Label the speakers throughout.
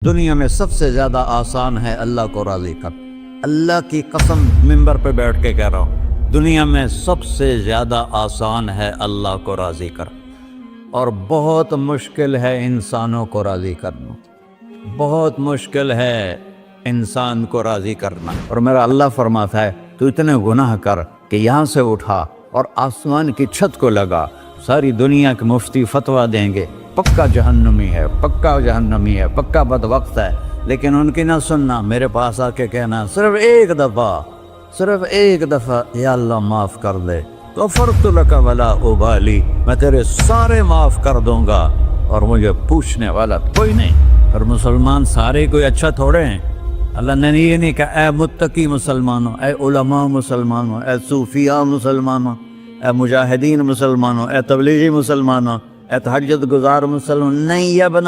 Speaker 1: دنیا میں سب سے زیادہ آسان ہے اللہ کو راضی کر۔ اللہ کی قسم منبر پہ بیٹھ کے کہہ رہا ہوں، دنیا میں سب سے زیادہ آسان ہے اللہ کو راضی کر، اور بہت مشکل ہے انسانوں کو راضی کرنا، بہت مشکل ہے انسان کو راضی کرنا۔ اور میرا اللہ فرماتا ہے تو اتنے گناہ کر کہ یہاں سے اٹھا اور آسمان کی چھت کو لگا، ساری دنیا کے مفتی فتویٰ دیں گے پکا جہنمی ہے، پکا جہنمی ہے، پکا بدبخت ہے، لیکن ان کی نہ سننا، میرے پاس آ کے کہنا صرف ایک دفعہ یا اللہ معاف کر دے، غفرت لک ولا ابالی، میں تیرے سارے معاف کر دوں گا اور مجھے پوچھنے والا کوئی نہیں۔ اور مسلمان سارے کوئی اچھا تھوڑے ہیں، اللہ نے یہ نہیں کہا اے متقی مسلمانوں، اے علماء مسلمانوں، اے صوفیاء مسلمانوں، اے مجاہدین مسلمانوں، اے تبلیغی مسلمانوں، اے تہجد گزار مسلمان، نہیں یا ابن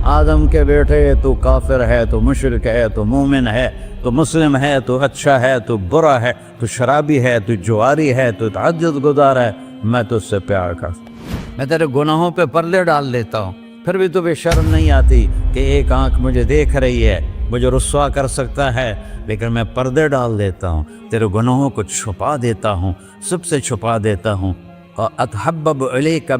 Speaker 1: آدم کے بیٹے، تو کافر ہے، تو مشرک ہے، تو مومن ہے، تو مسلم ہے، تو اچھا ہے، تو برا ہے، تو شرابی ہے، تو جواری ہے، تو تہجد گزار ہے، میں تجھ سے پیار کرتا ہوں، میں تیرے گناہوں پہ پردے ڈال دیتا ہوں، پھر بھی تمہیں شرم نہیں آتی کہ ایک آنکھ مجھے دیکھ رہی ہے، مجھے رسوا کر سکتا ہے، لیکن میں پردے ڈال دیتا ہوں، تیرے گناہوں کو چھپا دیتا ہوں، سب سے چھپا دیتا ہوں۔ اتحبب الیک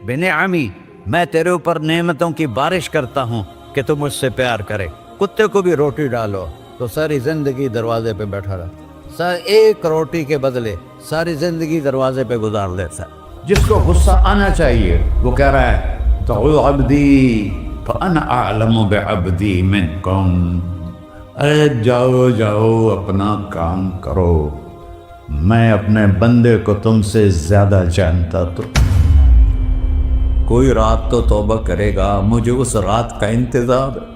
Speaker 1: بنعمی، میں تیرے اوپر نعمتوں کی بارش کرتا ہوں کہ تم مجھ سے پیار کرے۔ کتے کو بھی روٹی ڈالو تو ساری زندگی دروازے پہ بیٹھا رہا، ایک روٹی کے بدلے ساری زندگی دروازے پہ گزار دیتا ہے۔ جس کو غصہ آنا چاہیے وہ کہہ رہا ہے تو عبدی فانا اعلم بعبدی منکم، اے جاؤ اپنا کام کرو، میں اپنے بندے کو تم سے زیادہ جانتا۔ تو کوئی رات تو توبہ کرے گا، مجھے اس رات کا انتظار ہے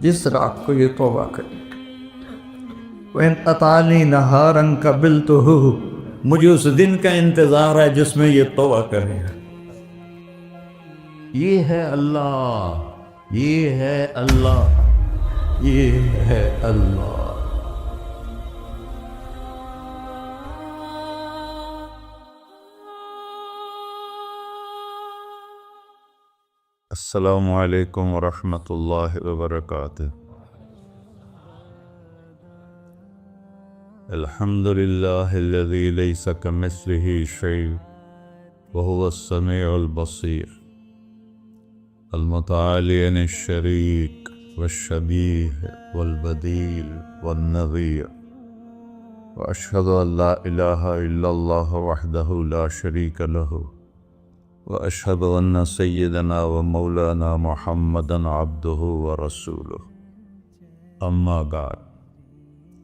Speaker 1: جس رات کو یہ توبہ کرے۔ وَإِنْ أَطَعَنِي نَهَارًا قَبِلْتُهُ، مجھے اس دن کا انتظار ہے جس میں یہ توبہ کرے گا۔ یہ ہے اللہ، یہ ہے اللہ، یہ ہے اللہ۔
Speaker 2: السلام علیکم ورحمۃ اللہ وبرکاتہ۔ الحمد للہ الذی لیس کمثلہ شیء وہو السمیع البصیر، المتعالی عن الشریک والشبیہ والبدیل والنظیر، واشہد ان لا الہ الا اللہ وحدہ لا شریک لہ، واشہد ان سیدنا و مولانا محمدا عبدہ ورسولہ، اما بعد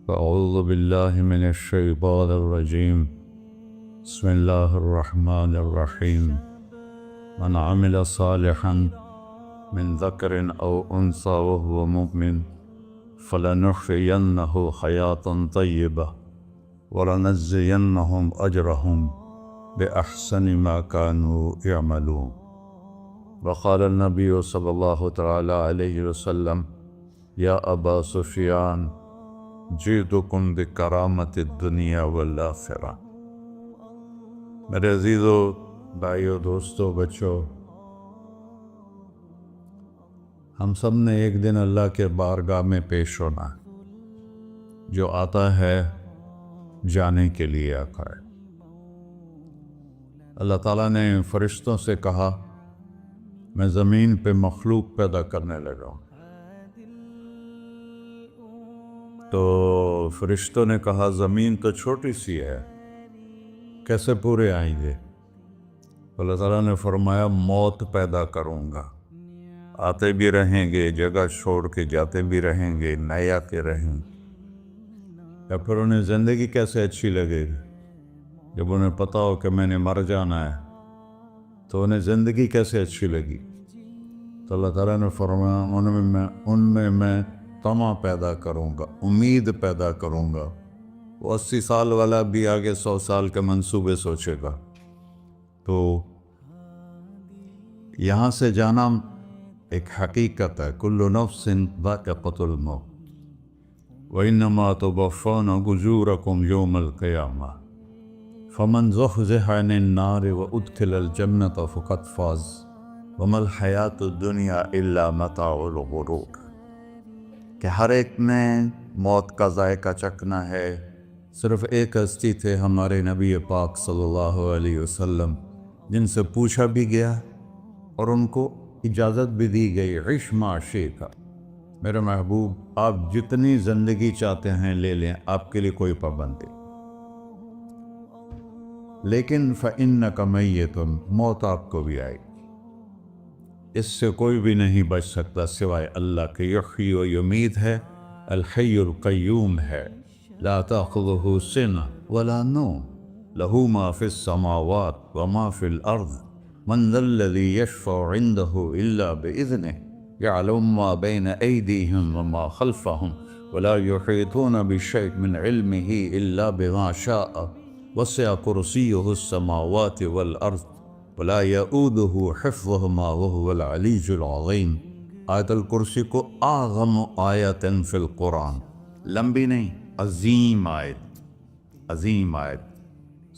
Speaker 2: فاعوذ باللہ من الشیطان الرجیم، بسم اللہ الرحمن الرحیم، من عمل صالحا من ذکر او انثی وهو مؤمن فلنحیینہ حیاة طیبہ ولنجزینہم اجرہم بأحسن ما كانوا يعملون۔ وقال النبی صلی اللہ تعالی علیہ وسلم یا ابا سفیان جئتکم بکرامت الدنیا والآخرہ۔ میرے عزیزو، بھائیو، دوستو، بچو، ہم سب نے ایک دن اللہ کے بارگاہ میں پیش ہونا ہے۔ جو آتا ہے جانے کے لیے آتا ہے۔ اللہ تعالیٰ نے فرشتوں سے کہا میں زمین پہ مخلوق پیدا کرنے لگا ہوں، تو فرشتوں نے کہا زمین تو چھوٹی سی ہے، کیسے پورے آئیں گے؟ اللہ تعالیٰ نے فرمایا موت پیدا کروں گا، آتے بھی رہیں گے، جگہ چھوڑ کے جاتے بھی رہیں گے، نئے آتے رہیں گے۔ یا پھر انہیں زندگی کیسے اچھی لگے گی؟ جب انہیں پتا ہو کہ میں نے مر جانا ہے تو انہیں زندگی کیسے اچھی لگی؟ تو اللہ تعالیٰ نے فرمایا ان میں میں طمع پیدا کروں گا، امید پیدا کروں گا۔ وہ 80 سال والا بھی آگے 100 سال کے منصوبے سوچے گا۔ تو یہاں سے جانا ایک حقیقت ہے، کل نفس ذائقۃ الموت وانما توفون اجورکم یوم القیامہ، فمن زحزح عن النار وادخل الجنة فقد فاز وما الحیات الدنیا الا متاع الغرور، کہ ہر ایک نے موت کا ذائقہ چکھنا ہے۔ صرف ایک ہستی تھے ہمارے نبی پاک صلی اللہ علیہ وسلم، جن سے پوچھا بھی گیا اور ان کو اجازت بھی دی گئی، عش ما شئت، میرے محبوب آپ جتنی زندگی چاہتے ہیں لے لیں، آپ کے لیے کوئی پابندی، لیکن فإنک میت، موت آپ کو بھی آئے گی، اس سے کوئی بھی نہیں بچ سکتا سوائے اللہ کے۔ یحیی و یمیت ہے، الحی القیوم ہے، لا تأخذہ سنہ ولا نوم، لہ ما فی السماوات وما فی الارض، من ذا الذی یشفع عنده الا بإذنہ، يعلم ما بين أيديهم وما خلفهم ولا يحيطون بشيء من علمه إلا بما شاء، وسع كرسيه السماوات والأرض ولا يؤوده حفظهما وهو العلي العظيم۔ آیت الکرسی کو اعظم آیت فی القرآن، لمبی نہیں، عظیم آیت، عظیم آیت،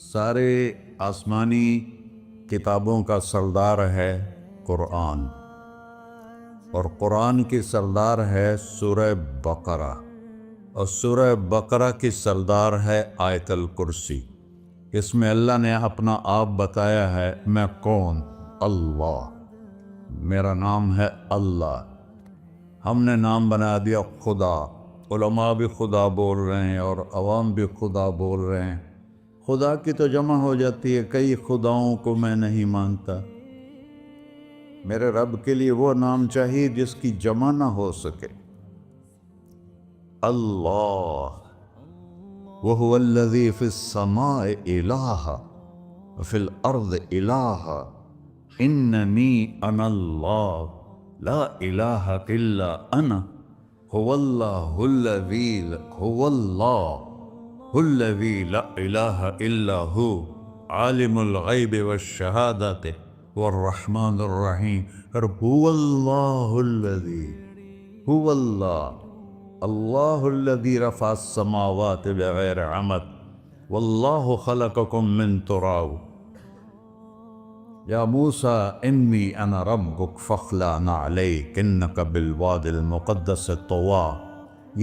Speaker 2: سارے آسمانی کتابوں کا سردار ہے قرآن، اور قرآن کی سردار ہے سورہ بقرہ، اور سورہ بقرہ کی سردار ہے آیت الکرسی۔ اس میں اللہ نے اپنا آپ بتایا ہے، میں کون؟ اللہ، میرا نام ہے اللہ۔ ہم نے نام بنا دیا خدا، علماء بھی خدا بول رہے ہیں اور عوام بھی خدا بول رہے ہیں۔ خدا کی تو جمع ہو جاتی ہے، کئی خداؤں کو میں نہیں مانتا، میرے رب کے لیے وہ نام چاہیے جس کی جمع نہ ہو سکے۔ اللہ، وَهُوَ الَّذِي فِي السَّمَاءِ إِلَٰهًا وَفِي الْأَرْضِ إِلَٰهًا إِنَّنِي أَنَا اللَّهُ لَا إِلَٰهَ إِلَّا أَنَا هُوَ اللَّهُ الَّذِي لَا إِلَٰهَ إِلَّا هُوَ عَالِمُ الْغَيْبِ وَالشَّهَادَةِ والرحمن الرحیم۔ اور هو اللہ الذی، هو اللہ الذی رفع السماوات بغیر عمد واللہ خلقکم من تراب، یا موسیٰ انی انا ربک فاخلع نعلیک انک بالوادی المقدس طویٰ۔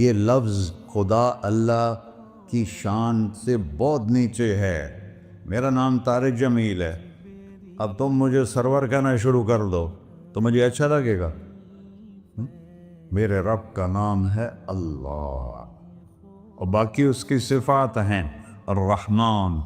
Speaker 2: یہ لفظ خدا اللہ کی شان سے بہت نیچے ہے۔ میرا نام طارق جمیل ہے، اب تم مجھے سرور کہنا شروع کر دو تو مجھے اچھا لگے گا؟ میرے رب کا نام ہے اللہ، اور باقی اس کی صفات ہیں الرحمن،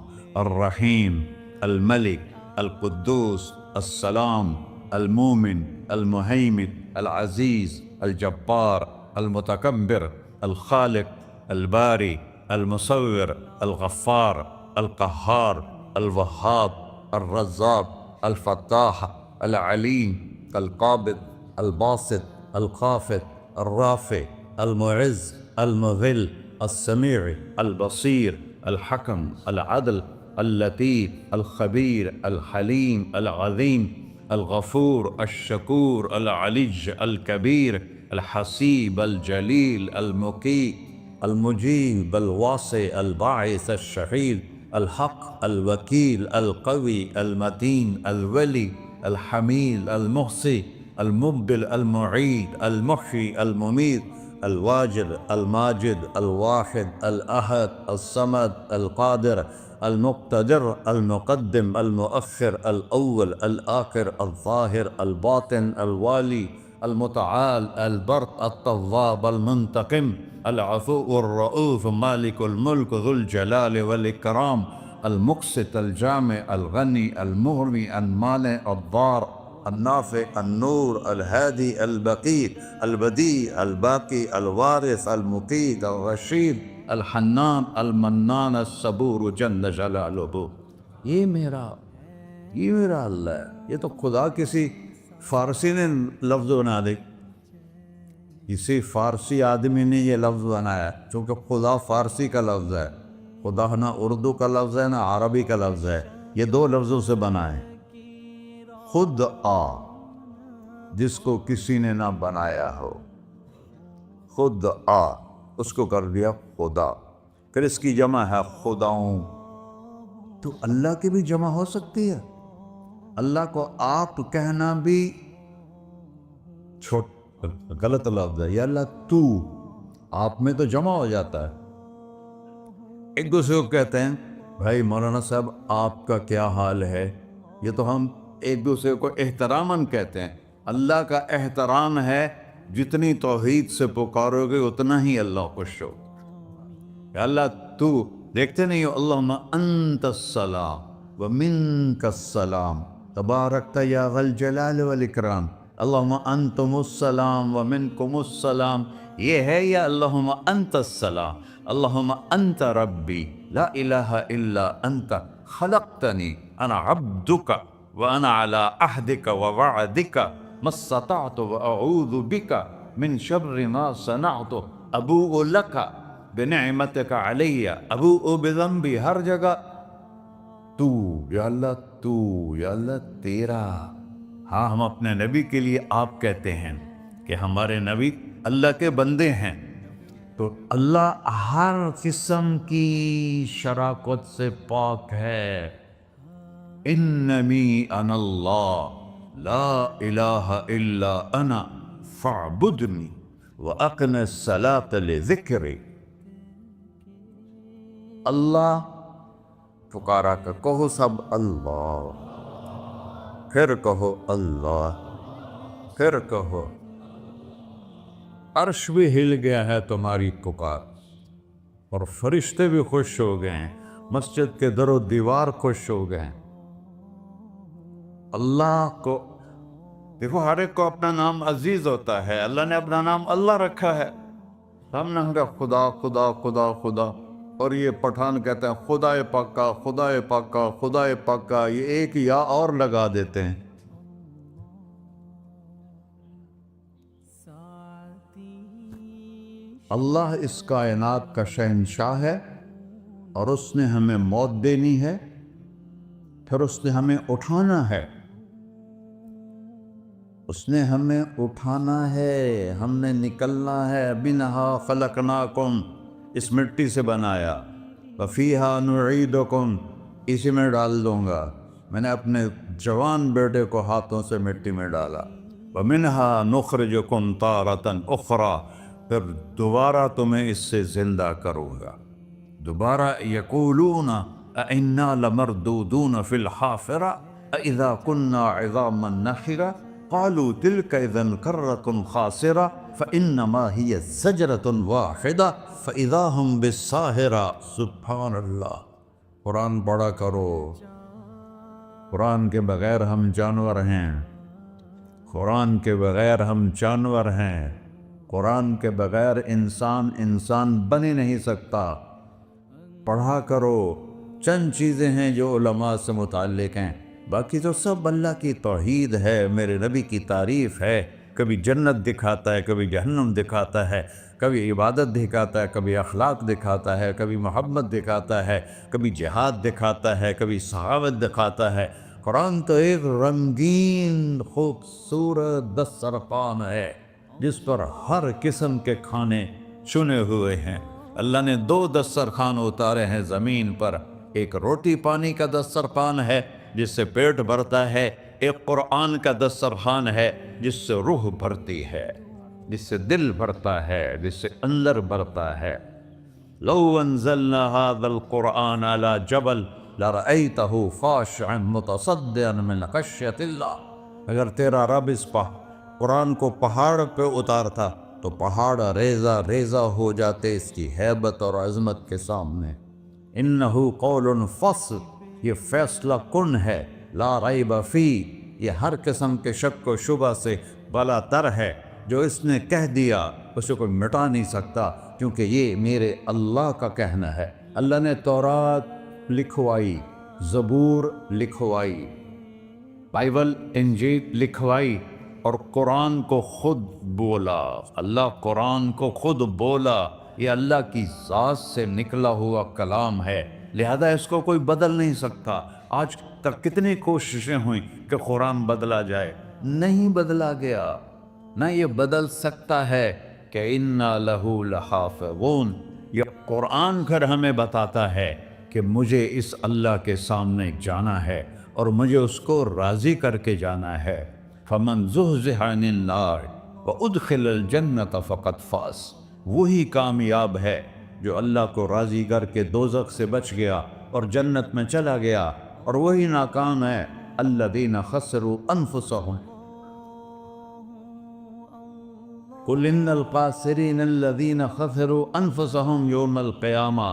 Speaker 2: الرحیم، الملک، القدوس، السلام، المومن، المہیمن، العزیز، الجبار، المتکبر، الخالق، الباری، المصور، الغفار، القہار، الوہاب، الرزاق، الفتاح، العلیم، القابض، الباسط، الخافض، الرافع، المعز، المذل، السمیع، البصیر، الحکم، العدل، اللطیف، الخبیر، الحلیم، العظیم، الغفور، الشکور، العلی، الکبیر، الحسیب، الجلیل، المقیت، المجیب، الواسع، الباعث، الشہید، الحق، الوکیل، القوی، المتین، الولی، الحمید، المحصی، المبدل، المعید، المحیی، الممیت، الواجد، الماجد، الواحد، الأحد، الصمد، القادر، المقتدر، المقدم، المؤخر، الأول، الآخر، الظاهر، الباطن، الوالي، المتعال، البر، التواب، المنتقم، العفو، الرؤوف، مالك الملك، ذو الجلال والإكرام، المقسط، الجامع، الغني، المغني، المانع، الضار، النافع، النور، الهادي، البقي، البديع، الباقي، الوارث، المقيت، الرشيد، الحنان، المنان، الصبور جل جلالہ۔ یہ میرا اللہ ہے۔ یہ تو خدا کسی فارسی نے لفظ بنا دی، کسی فارسی آدمی نے یہ لفظ بنایا، چونکہ خدا فارسی کا لفظ ہے، خدا نہ اردو کا لفظ ہے نہ عربی کا لفظ ہے، یہ دو لفظوں سے بنا ہے۔ خود آ، جس کو کسی نے نہ بنایا ہو، خود آ، اس کو کر دیا خدا، پھر اس کی جمع ہے خداؤں۔ تو اللہ کی بھی جمع ہو سکتی ہے، اللہ کو آپ کہنا بھی چھوٹ غلط لفظ ہے، یا اللہ تو، آپ میں تو جمع ہو جاتا ہے۔ ایک دوسرے کو کہتے ہیں بھائی مولانا صاحب آپ کا کیا حال ہے، یہ تو ہم ایک دوسرے کو احتراماً کہتے ہیں۔ اللہ کا احترام ہے جتنی توحید سے پکارو گے اتنا ہی اللہ خوش ہو۔ کہ اللہ تو، دیکھتے نہیں ہو اللہم انت السلام ومنک السلام تبارکت یا ذا الجلال والاکرام، اللہم انتم السلام ومنکم السلام، یہ ہے یا اللہم انت السلام، اللہم انت ربی لا الہ الا انت خلقتنی انا عبدک وانا علی عہدک ووعدک ما استطعت واعوذ بک من شر ما صنعت ابوء لک بنعمتک علی ابوء بذنبی، ہر جگہ تو، یا اللہ تو، یا اللہ تیرا۔ ہاں ہم اپنے نبی کے لیے آپ کہتے ہیں کہ ہمارے نبی اللہ کے بندے ہیں، تو اللہ ہر قسم کی شراکت سے پاک ہے۔ اننی انا اللہ لا الہ الا انا فاعبدنی واقم الصلاۃ لذکری۔ اللہ پکارا کر، کہو سب اللہ، پھر کہو اللہ، پھر کہو۔ عرش بھی ہل گیا ہے تمہاری پکار، اور فرشتے بھی خوش ہو گئے ہیں، مسجد کے در و دیوار خوش ہو گئے ہیں۔ اللہ کو دیکھو، ہر ایک کو اپنا نام عزیز ہوتا ہے، اللہ نے اپنا نام اللہ رکھا ہے۔ ہم نے کہا خدا خدا خدا خدا، اور یہ پٹھان کہتے ہیں خدا پاکا خدا پاکا خدا پاکا، یہ ایک یا اور لگا دیتے ہیں۔ اللہ اس کائنات کا شہنشاہ ہے، اور اس نے ہمیں موت دینی ہے، پھر اس نے ہمیں اٹھانا ہے، اس نے ہمیں اٹھانا ہے، ہم نے نکلنا ہے۔ منہا خلقناکم، اس مٹی سے بنایا، وفیہا نعیدکم، اسی میں ڈال دوں گا۔ میں نے اپنے جوان بیٹے کو ہاتھوں سے مٹی میں ڈالا۔ ومنہا نخرجکم تارۃ اخری، پھر دوبارہ تمہیں اس سے زندہ کروں گا۔ دوبارہ یقولون اَإِنَّا لَمَرْدُودُونَ فِي الْحَافِرَةِ أَإِذَا كُنَّا عِظَامًا نَخِرَةً قَالُوا تِلْكَ إِذًا كَرَّةٌ خَاسِرَةٌ فَإِنَّمَا هِيَ زَجْرَةٌ وَاحِدَةٌ فَإِذَا هُمْ بِالسَّاهِرَةِ۔ سبحان اللہ، قرآن پڑھا کرو۔ قرآن کے بغیر ہم جانور ہیں، قرآن کے بغیر ہم جانور ہیں، قرآن کے بغیر انسان بن ہی نہیں سکتا۔ پڑھا کرو۔ چند چیزیں ہیں جو علماء سے متعلق ہیں، باقی تو سب اللہ کی توحید ہے، میرے نبی کی تعریف ہے۔ کبھی جنت دکھاتا ہے، کبھی جہنم دکھاتا ہے، کبھی عبادت دکھاتا ہے، کبھی اخلاق دکھاتا ہے، کبھی محبت دکھاتا ہے، کبھی جہاد دکھاتا ہے، کبھی سخاوت دکھاتا ہے۔ قرآن تو ایک رنگین خوبصورت دسترخوان ہے جس پر ہر قسم کے کھانے چنے ہوئے ہیں۔ اللہ نے 2 دسترخوان اتارے ہیں زمین پر، ایک روٹی پانی کا دسترخوان ہے جس سے پیٹ بھرتا ہے، ایک قرآن کا دسترخوان ہے جس سے روح بھرتی ہے، جس سے دل بھرتا ہے، جس سے اندر بھرتا ہے۔ لو انزلنا هذا القرآن على جبل لرأيته خاشعا متصدعا من خشية اللہ، اگر تیرا رب اس قرآن کو پہاڑ پہ اتارتا تو پہاڑ ریزہ ریزہ ہو جاتے اس کی ہیبت اور عظمت کے سامنے۔ انہو قول فصل، یہ فیصلہ کن ہے، لا ریب فی، یہ ہر قسم کے شک و شبہ سے بلا تر ہے۔ جو اس نے کہہ دیا اسے کوئی مٹا نہیں سکتا، کیونکہ یہ میرے اللہ کا کہنا ہے۔ اللہ نے تورات لکھوائی، زبور لکھوائی، بائبل انجیل لکھوائی، اور قرآن کو خود بولا۔ اللہ قرآن کو خود بولا، یہ اللہ کی ذات سے نکلا ہوا کلام ہے، لہذا اس کو کوئی بدل نہیں سکتا۔ آج تک کتنی کوششیں ہوئیں کہ قرآن بدلا جائے، نہیں بدلا گیا، نہ یہ بدل سکتا ہے کہ اِنَّا لَهُ لَحَافِظُونَ۔ یہ قرآن پھر ہمیں بتاتا ہے کہ مجھے اس اللہ کے سامنے جانا ہے اور مجھے اس کو راضی کر کے جانا ہے۔ فَمَنْ زُحْزِحَ عَنِ النَّارِ وَأُدْخِلَ الْجَنَّةَ فَقَدْ فَازَ، وہی کامیاب ہے جو اللہ کو راضی کر کے دوزخ سے بچ گیا اور جنت میں چلا گیا، اور وہی ناکام ہے الَّذِينَ خَسِرُوا أَنفُسَهُمْ قُلْ إِنَّ الْخَاسِرِينَ الَّذِينَ خَسِرُوا أَنفُسَهُمْ يَوْمَ الْقِيَامَةِ،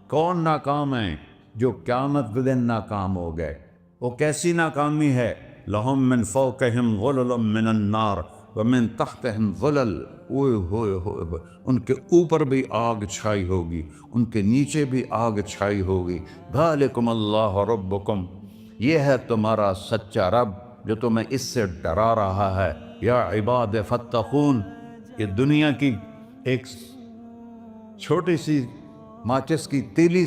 Speaker 2: کون ناکام ہیں؟ جو قیامت کے دن ناکام ہو گئے۔ وہ کیسی ناکامی ہے؟ لَهُم مِّن فَوْقِهِمْ ظُلُلٌ مِّنَ النَّارِ وَمِن تَحْتِهِمْ ظُلَلٌ، اوئے ہوئے ہوئے، ان کے اوپر بھی آگ چھائی ہوگی، ان کے نیچے بھی آگ چھائی ہوگی۔ ذَلِكُمُ اللَّهُ رَبُّكُمْ، یہ ہے تمہارا سچا رب جو تمہیں اس سے ڈرا رہا ہے۔ یا عباد فاتقون، یہ دنیا کی ایک چھوٹی سی ماچس کی تیلی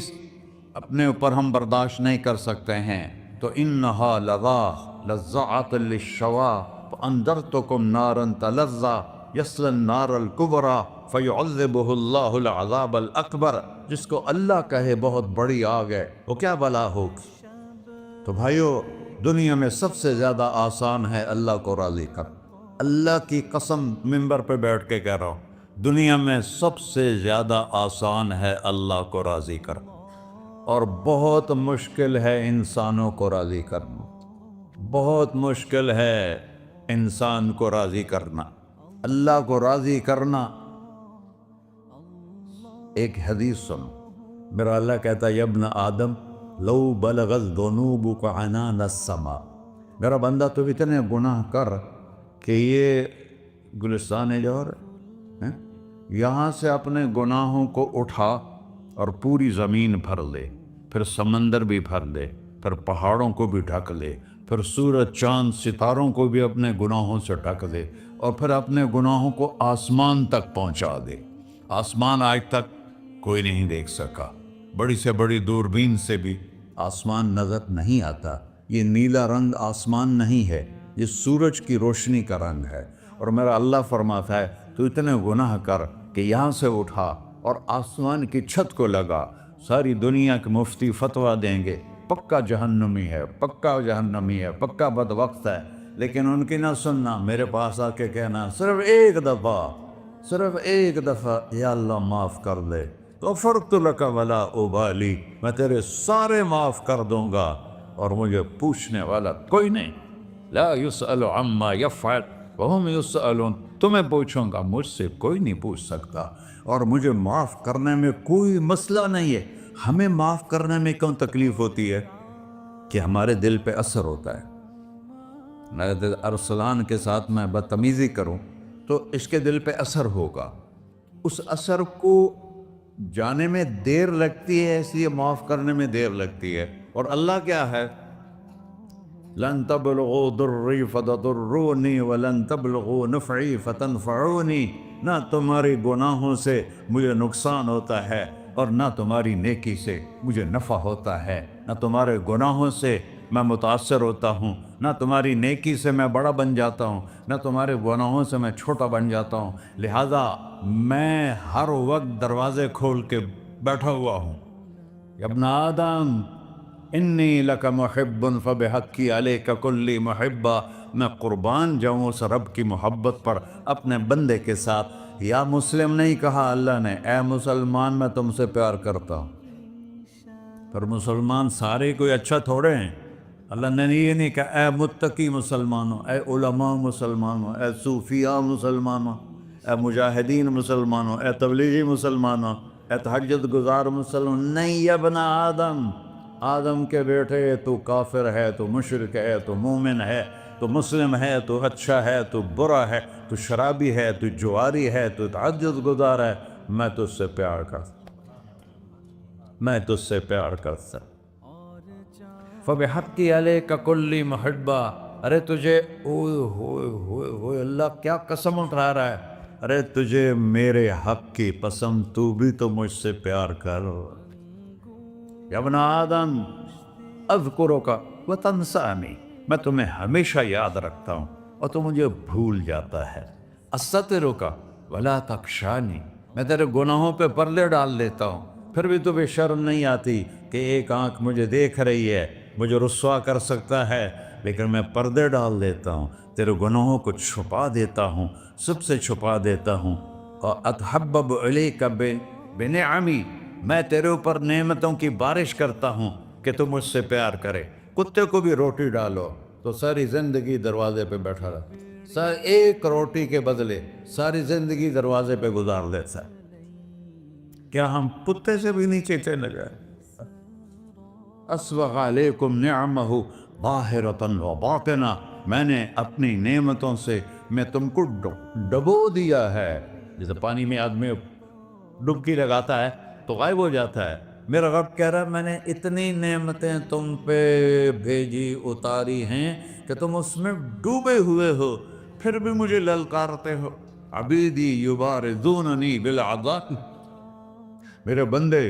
Speaker 2: اپنے اوپر ہم برداشت نہیں کر سکتے ہیں، تو انہا لظیٰ لذعۃ للشوا فانذرتکم نارا تلظیٰ یصلی النار الکبریٰ فیعذبہ اللہ العذاب الاکبر، جس کو اللہ کہے بہت بڑی آگ ہے وہ کیا بلا ہوگی۔ تو بھائیو، دنیا میں سب سے زیادہ آسان ہے اللہ کو راضی کر، اللہ کی قسم منبر پہ بیٹھ کے کہہ رہا ہوں، دنیا میں سب سے زیادہ آسان ہے اللہ کو راضی کر، اور بہت مشکل ہے انسانوں کو راضی کرنا، بہت مشکل ہے انسان کو راضی کرنا۔ اللہ کو راضی کرنا، ایک حدیث سنو، میرا اللہ کہتا ہے یا ابن آدم لو بلغت ذنوبک عنان السماء، میرا بندہ تو اتنے گناہ کر کہ یہ گلستان جوہر ہے، یہاں سے اپنے گناہوں کو اٹھا اور پوری زمین بھر لے، پھر سمندر بھی بھر لے، پھر پہاڑوں کو بھی ڈھک لے، پھر سورج چاند ستاروں کو بھی اپنے گناہوں سے ڈھک دے، اور پھر اپنے گناہوں کو آسمان تک پہنچا دے۔ آسمان آج تک کوئی نہیں دیکھ سکا، بڑی سے بڑی دوربین سے بھی آسمان نظر نہیں آتا۔ یہ نیلا رنگ آسمان نہیں ہے، یہ سورج کی روشنی کا رنگ ہے۔ اور میرا اللہ فرماتا ہے تو اتنے گناہ کر کہ یہاں سے اٹھا اور آسمان کی چھت کو لگا، ساری دنیا کے مفتی فتویٰ دیں گے پکا جہنمی ہے، پکا جہنمی ہے، پکا بدبخت ہے، لیکن ان کی نہ سننا، میرے پاس آ کے کہنا صرف ایک دفعہ یا اللہ معاف کر دے، غفرت لک ولا ابالی، میں تیرے سارے معاف کر دوں گا اور مجھے پوچھنے والا کوئی نہیں۔ لا یسأل عما یفعل وہم یسألون، تمہیں پوچھوں گا، مجھ سے کوئی نہیں پوچھ سکتا، اور مجھے معاف کرنے میں کوئی مسئلہ نہیں ہے۔ ہمیں معاف کرنے میں کیوں تکلیف ہوتی ہے؟ کہ ہمارے دل پہ اثر ہوتا ہے۔ میں ارسلان کے ساتھ میں بدتمیزی کروں تو اس کے دل پہ اثر ہوگا، اس اثر کو جانے میں دیر لگتی ہے، اس لیے معاف کرنے میں دیر لگتی ہے۔ اور اللہ کیا ہے؟ لن تبلغوا ضری فتضرونی ولن تبلغوا نفعی فتنفعونی، نہ تمہاری گناہوں سے مجھے نقصان ہوتا ہے اور نہ تمہاری نیکی سے مجھے نفع ہوتا ہے، نہ تمہارے گناہوں سے میں متاثر ہوتا ہوں، نہ تمہاری نیکی سے میں بڑا بن جاتا ہوں، نہ تمہارے گناہوں سے میں چھوٹا بن جاتا ہوں، لہذا میں ہر وقت دروازے کھول کے بیٹھا ہوا ہوں۔ یا ابن آدم انی لک محب فبحقی علیک کلی محبہ، میں قربان جاؤں اس رب کی محبت پر اپنے بندے کے ساتھ۔ یا مسلم نہیں کہا اللہ نے، اے مسلمان میں تم سے پیار کرتا ہوں۔ پر مسلمان سارے کوئی اچھا تھوڑے ہیں، اللہ نے یہ نہیں کہا اے متقی مسلمانوں، اے علماء مسلمانوں، اے صوفیاء مسلمانوں، اے مجاہدین مسلمانوں، اے تبلیغی مسلمانوں، اے تہجد گزار مسلمان، نہیں یا ابن آدم، آدم کے بیٹے، تو کافر ہے، تو مشرک ہے، تو مومن ہے، تو مسلم ہے، تو اچھا ہے، تو برا ہے، تو شرابی ہے، تو جواری ہے، تو تہجد گزار ہے، میں تجھ سے پیار کرتا، میں تجھ سے پیار کرتا۔ فبحقی علیک کلی محبہ، ارے تجھے اوئے ہوئے ہوئے ہوئے، اللہ کیا قسم اٹھا رہا ہے، ارے تجھے میرے حق کی قسم، تو بھی تو مجھ سے پیار کر۔ یا ابن آدم اذکرک وتنسانی، میں تمہیں ہمیشہ یاد رکھتا ہوں اور تو مجھے بھول جاتا ہے۔ استترک ولا تخشانی، میں تیرے گناہوں پہ پردے ڈال دیتا ہوں، پھر بھی تمہیں شرم نہیں آتی کہ ایک آنکھ مجھے دیکھ رہی ہے، مجھے رسوا کر سکتا ہے، لیکن میں پردے ڈال دیتا ہوں تیرے گناہوں کو چھپا دیتا ہوں، سب سے چھپا دیتا ہوں. اور اتحبب الیک بنعمی، میں تیرے اوپر نعمتوں کی بارش کرتا ہوں کہ تم مجھ سے پیار کرے. کتے کو بھی روٹی ڈالو تو ساری زندگی دروازے پہ بیٹھا رہا، ایک روٹی کے بدلے ساری زندگی دروازے پہ گزار دیتا ہے. کیا ہم کتے سے بھی نیچے چلے گئے؟ اسبغ علیکم نعمہ ظاہرۃ و باطنہ، میں نے اپنی نعمتوں سے میں تم کو ڈبو دیا ہے. جیسے پانی میں آدمی ڈبکی لگاتا ہے تو غائب ہو جاتا ہے. میرا رب کہہ رہا ہے میں نے اتنی نعمتیں تم پہ بھیجی اتاری ہیں کہ تم اس میں ڈوبے ہوئے ہو، پھر بھی مجھے للکارتے ہو. عبیدی یبارزوننی بالعذاب، میرے بندے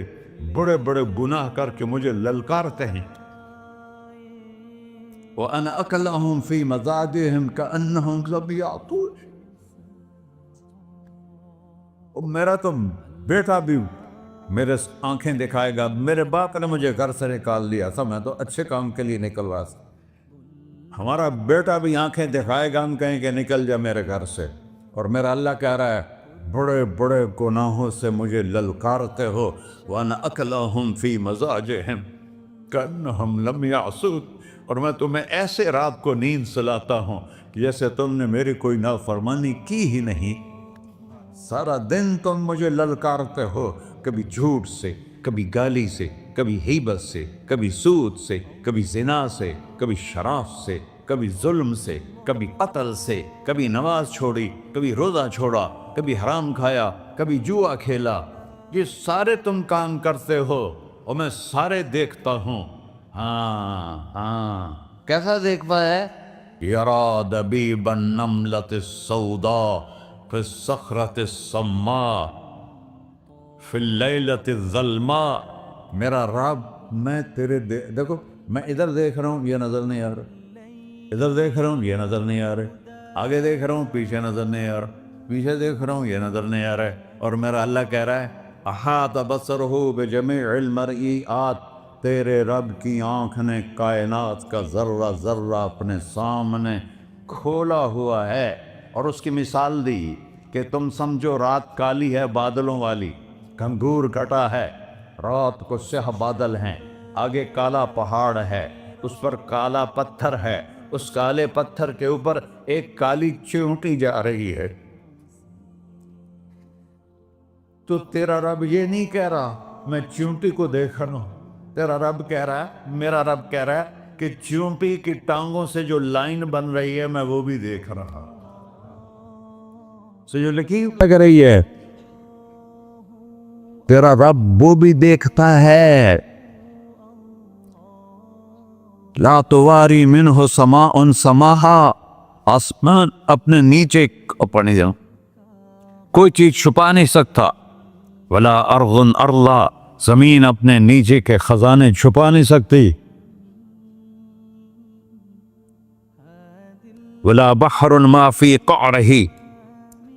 Speaker 2: بڑے بڑے گناہ کر کے مجھے للکارتے ہیں. وَأَنَا أَكْلَهُمْ فِي مَزَاجِهِمْ كَأَنَّهُمْ لَمْ يَعْطُونِ، میرا تو بیٹا بھی میرے آنکھیں دکھائے گا. میرے باپ نے مجھے گھر سے نکال دیا تھا، میں تو اچھے کام کے لیے نکل رہا تھا. ہمارا بیٹا بھی آنکھیں دکھائے گا، ہم کہیں کہ نکل جا میرے گھر سے. اور میرا اللہ کہہ رہا ہے بڑے بڑے گناہوں سے مجھے للکارتے ہو. وَأَنَا أَكْلَهُمْ فِي مَزَاجِهِمْ كَأَنَّهُمْ لَمْ يَعْصُونِ، اور میں تمہیں ایسے رات کو نیند سلاتا ہوں کہ جیسے تم نے میری کوئی نافرمانی کی ہی نہیں. سارا دن تم مجھے للکارتے ہو، کبھی جھوٹ سے، کبھی گالی سے، کبھی غیبت سے، کبھی سود سے، کبھی زنا سے، کبھی شراب سے، کبھی ظلم سے، کبھی قتل سے، کبھی نماز چھوڑی، کبھی روزہ چھوڑا، کبھی حرام کھایا، کبھی جوا کھیلا. یہ سارے تم کام کرتے ہو اور میں سارے دیکھتا ہوں. ہاں کیسا دیکھتا ہے؟ یرا دبیب النملۃ السوداء فی الصخرۃ الصماء فی اللیلۃ الظلماء. میرا رب میں تیرے دیکھو، میں ادھر دیکھ رہا ہوں یہ نظر نہیں آ رہا، ادھر دیکھ رہا ہوں یہ نظر نہیں آ رہا، آگے دیکھ رہا ہوں پیچھے نظر نہیں آ رہا، پیچھے دیکھ رہا ہوں یہ نظر نہیں آ رہا ہے. اور میرا اللہ کہہ رہا ہے احاط بصرہ بجمیع المرئیات، تیرے رب کی آنکھ نے کائنات کا ذرہ ذرہ اپنے سامنے کھولا ہوا ہے. اور اس کی مثال دی کہ تم سمجھو رات کالی ہے بادلوں والی، گھنگور گھٹا ہے، رات کو سیاہ بادل ہیں، آگے کالا پہاڑ ہے، اس پر کالا پتھر ہے، اس کالے پتھر کے اوپر ایک کالی چیونٹی جا رہی ہے. تو تیرا رب یہ نہیں کہہ رہا میں چیونٹی کو دیکھ رہا ہوں، تیرا رب کہہ رہا ہے، میرا رب کہہ رہا ہے کہ چیونٹی کی ٹانگوں سے جو لائن بن رہی ہے میں وہ بھی دیکھ رہا ہوں. جو لکیر لگ رہی ہے تیرا رب وہ بھی دیکھتا ہے. لا تواری منہ سماء سماہا، آسمان اپنے نیچے پڑھنے جاؤں کوئی چیز چھپا نہیں سکتا. ولا ارض ارضا، زمین اپنے نیچے کے خزانے چھپا نہیں سکتی. ولا بحر ما فی قعرہ،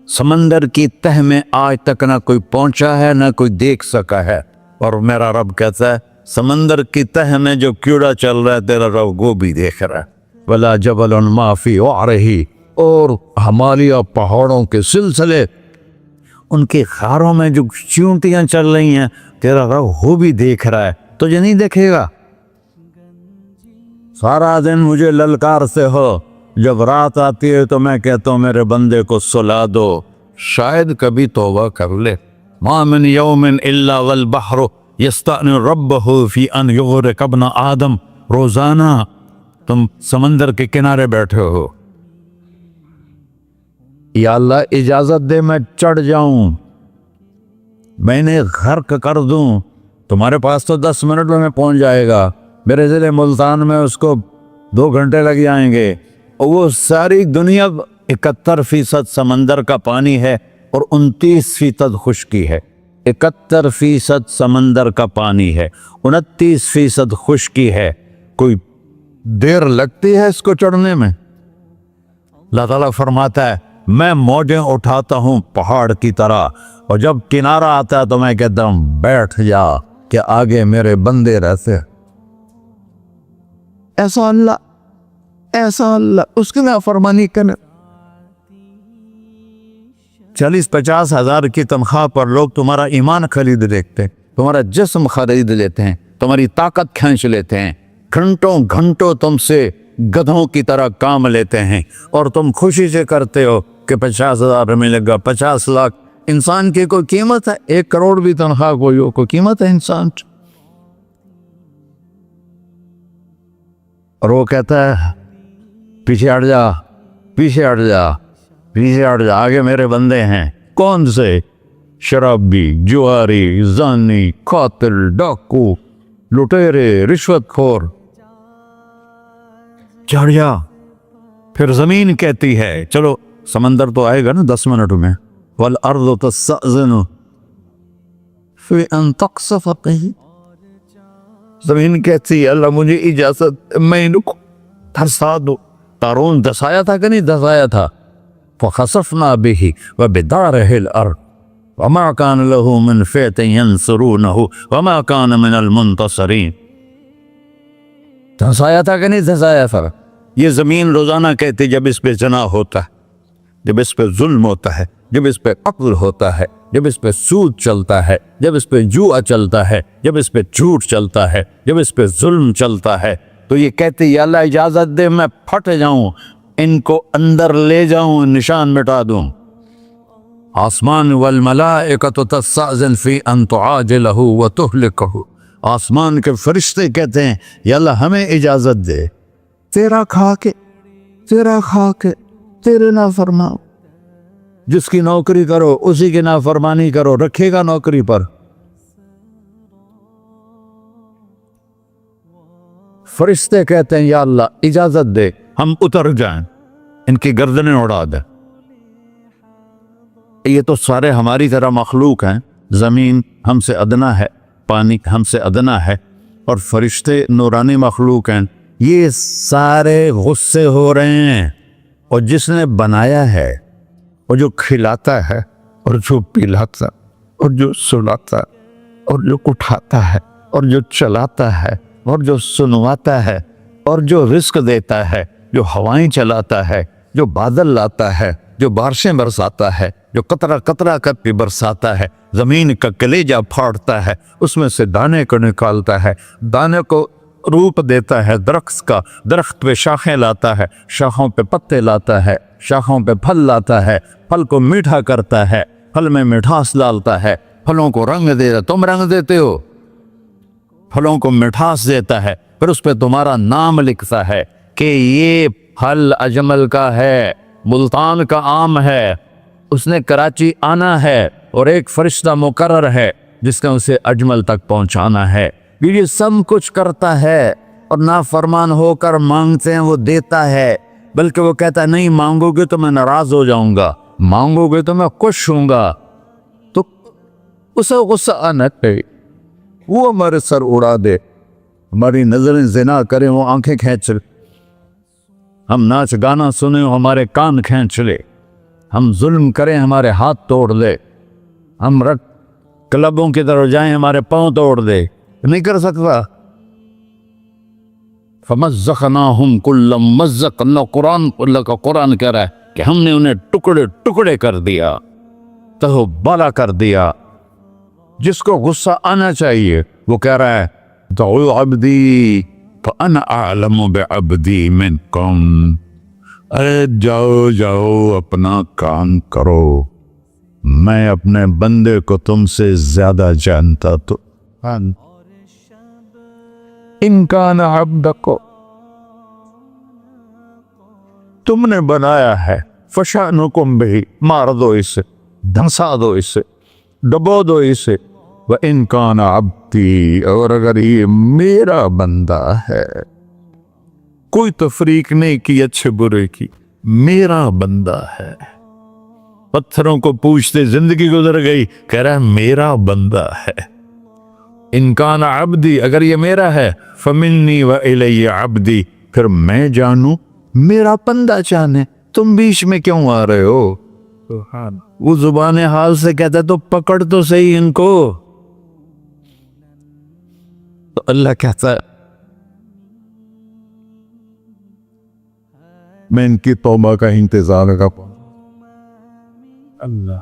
Speaker 2: سمندر کی تہ میں آج تک نہ کوئی پہنچا ہے نہ کوئی دیکھ سکا ہے. اور میرا رب کہتا ہے سمندر کی تہ میں جو کیڑا چل رہا ہے تیرا رب وہ بھی دیکھ رہا ہے. ولا جبل ما فی وعرہ، اور ہمالیہ پہاڑوں کے سلسلے ان کے خاروں میں جو چیونٹیاں چل رہی ہیں تیرا رب وہ بھی دیکھ رہا ہے. تجھے نہیں دیکھے گا؟ سارا دن مجھے للکار سے ہو، جب رات آتی ہے تو میں کہتا ہوں میرے بندے کو سلا دو، شاید کبھی توبہ کر لے. ما من یوم الا والبحر یستأذن ربہ فی ان یغرق ابن آدم. روزانہ تم سمندر کے کنارے بیٹھے ہو، یا اللہ اجازت دے میں چڑھ جاؤں، میں نے غرق کر دوں. تمہارے پاس تو 10 منٹ میں پہنچ جائے گا، میرے ضلع ملتان میں اس کو 2 گھنٹے لگ جائیں گے. اور وہ ساری دنیا 71% سمندر کا پانی ہے اور 29% خشکی ہے. 71% سمندر کا پانی ہے، 29% خشکی ہے. کوئی دیر لگتی ہے اس کو چڑھنے میں؟ اللہ تعالیٰ فرماتا ہے میں موجیں اٹھاتا ہوں پہاڑ کی طرح، اور جب کنارہ آتا ہے تو میں کہتا ہوں بیٹھ جا کہ آگے میرے بندے رہتے. ایسا اللہ ایسا اللہ اس کی نافرمانی کرنا. 40-50 ہزار کی تنخواہ پر لوگ تمہارا ایمان خرید لیتے ہیں, تمہارا جسم خرید لیتے ہیں, تمہاری طاقت کھینچ لیتے ہیں, گھنٹوں گھنٹوں تم سے گدھوں کی طرح کام لیتے ہیں, اور تم خوشی سے کرتے ہو کہ 50,000 ملے گا, 50 لاکھ. انسان کی کوئی قیمت ہے؟ 1 کروڑ بھی تنخواہ کوئی قیمت ہے انسان؟ اور وہ کہتا ہے پیچھے ہٹ جا, پیچھے ہٹ جا, پیچھے ہٹ جا, آگے میرے بندے ہیں. کون سے؟ شرابی, جواری, زانی, قاتل, ڈاکو, لٹیرے, رشوت خور. چڑھ جا. پھر زمین کہتی ہے چلو سمندر تو آئے گا نا 10 منٹ میں. والارض تستأذن فی ان تقصف قیل. زمین کہتی ہے اللہ مجھے اجازت, میں ان کو دھسا دو. قارون دھسایا تھا کہ نہیں دھسایا تھا؟ فخسفنا به وبداره الارض وما كان له من فئة ينصرونه وما كان من المنتصرين. دھسایا تھا کہ نہیں دھسایا تھا؟ یہ زمین روزانہ کہتی جب اس پہ زنا ہوتا ہے, جب اس پہ ظلم ہوتا ہے, جب اس پہ قتل ہوتا ہے, جب اس پہ سود چلتا ہے, جب اس پہ جوا چلتا ہے, جب اس پہ جھوٹ چلتا ہے, جب اس پہ ظلم چلتا ہے, تو یہ کہتے یا اللہ اجازت دے میں پھٹ جاؤں, ان کو اندر لے جاؤں, نشان مٹا دوں. آسمان والملائکۃ تستأذن فی ان تعاجلہ وتہلکہ. آسمان کے فرشتے کہتے ہیں یا اللہ ہمیں اجازت دے, تیرا کھا کے تیرے نافرمان. جس کی نوکری کرو اسی کی نافرمانی کرو, رکھے گا نوکری پر. فرشتے کہتے ہیں یا اللہ اجازت دے ہم اتر جائیں, ان کی گردنیں اڑا دیں. یہ تو سارے ہماری طرح مخلوق ہیں. زمین ہم سے ادنا ہے, پانی ہم سے ادنا ہے, اور فرشتے نورانی مخلوق ہیں. یہ سارے غصے ہو رہے ہیں, اور جس نے بنایا ہے, اور جو کھلاتا ہے, اور جو پلاتا, اور جو سلاتا, اور جو اٹھاتا ہے, اور جو چلاتا ہے, اور جو سنواتا ہے, اور جو رزق دیتا ہے, جو ہوائیں چلاتا ہے, جو بادل لاتا ہے, جو بارشیں برساتا ہے, جو قطرہ قطرہ کر کے برساتا ہے, زمین کا کلیجہ پھاڑتا ہے, اس میں سے دانے کو نکالتا ہے, دانے کو روپ دیتا ہے درخت کا, درخت پہ شاخیں لاتا ہے, شاخوں پہ پتے لاتا ہے, شاخوں پہ پھل لاتا ہے, پھل کو میٹھا کرتا ہے, پھل میں مٹھاس ڈالتا ہے, پھلوں کو رنگ دیتا. تم رنگ دیتے ہو, پھلوں کو مٹھاس دیتا ہے, پھر اس پہ تمہارا نام لکھتا ہے کہ یہ پھل اجمل کا ہے, ملتان کا آم ہے, اس نے کراچی آنا ہے, اور ایک فرشتہ مقرر ہے جس نے اسے اجمل تک پہنچانا ہے. یہ سب کچھ کرتا ہے, اور نافرمان ہو کر مانگتے ہیں وہ دیتا ہے, بلکہ وہ کہتا ہے نہیں مانگو گے تو میں ناراض ہو جاؤں گا, مانگو گے تو میں خوش ہوں گا. تو اسے غصہ آنا چاہیے, وہ ہمارے سر اڑا دے, ہماری نظریں زنا کریں وہ آنکھیں کھینچ لے, ہم ناچ گانا سنیں ہمارے کان کھینچ لے, ہم ظلم کریں ہمارے ہاتھ توڑ دے, ہم رٹ کلبوں کی طرف جائیں ہمارے پاؤں توڑ دے. نہیں کر سکتا. فمزقناہم کل ممزق. اللہ کا قرآن کہہ رہا ہے کہ ہم نے انہیں ٹکڑے ٹکڑے کر دیا, تہو بالا کر دیا. جس کو غصہ آنا چاہیے وہ کہہ رہا ہے دعو عبدی فانا اعلم بعبدی منکم. ارے جاؤ جاؤ اپنا کام کرو, میں اپنے بندے کو تم سے زیادہ جانتا. تو ان کان عبدک, تم نے بنایا ہے, فشانکم بہی, مار دو اسے, دھنسا دو اسے, ڈبو دو اسے. وَإِن كَانَ عَبْدِي, اور اگر یہ میرا بندہ ہے, کوئی تفریق نہیں کی اچھے برے کی, میرا بندہ ہے. پتھروں کو پوچھتے زندگی گزر گئی, کہہ رہا ہے میرا بندہ ہے. ان کان عبدی, اگر یہ میرا ہے, فمنی والی عبدی, پھر میں جانوں میرا بندہ جانے, تم بیچ میں کیوں آ رہے ہو؟ وہ زبان حال سے کہتا ہے تو پکڑ تو صحیح ان کو. تو اللہ کہتا ہے میں ان کی توبہ کا انتظار کروں. اللہ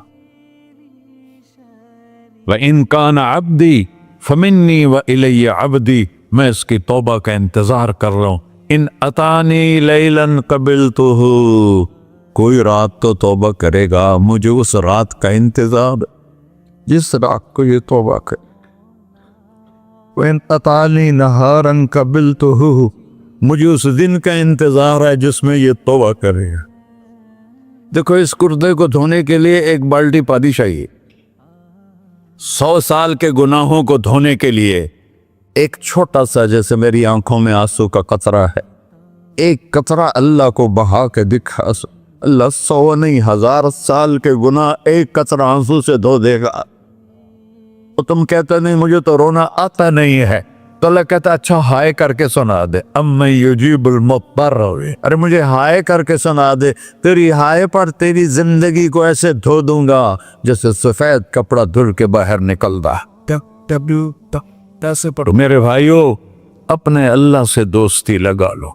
Speaker 1: وَإِن كَانَ عَبْدِي فَمِنِّي وَإِلَيَّ عَبْدِي، میں اس کی توبہ کا انتظار کر رہا ہوں. ان اتانی لیلاً قبلتہ، کوئی رات تو توبہ کرے گا، مجھے اس رات کا انتظار
Speaker 2: جس رات کو یہ توبہ کرے. وَإِنْ أَطَانِي نَهَارًا قَبِلْتُهُ،
Speaker 1: مجھے اس دن کا انتظار ہے جس میں یہ توبہ کرے گا. دیکھو اس کردے کو دھونے کے لیے ایک بالٹی پانی چاہیے. 100 سال کے گناہوں کو دھونے کے لیے ایک چھوٹا سا، جیسے میری آنکھوں میں آنسو کا قطرہ ہے، ایک قطرہ اللہ کو بہا کے دکھا، اللہ 100 نہیں 1000 سال کے گناہ ایک قطرہ آنسو سے دھو دے گا. تو تم کہتے نہیں مجھے تو رونا آتا نہیں ہے، تو اللہ کہتا اچھا ہائے کر کے سنا دے. اَمَّن يُجِيبُ الْمُضْطَرَّ، ارے مجھے ہائے کر کے سنا دے، تیری ہائے پر تیری زندگی کو ایسے دھو دوں گا جیسے سفید کپڑا دھل کے باہر نکلتا. میرے بھائیو، اپنے اللہ سے دوستی لگا لو،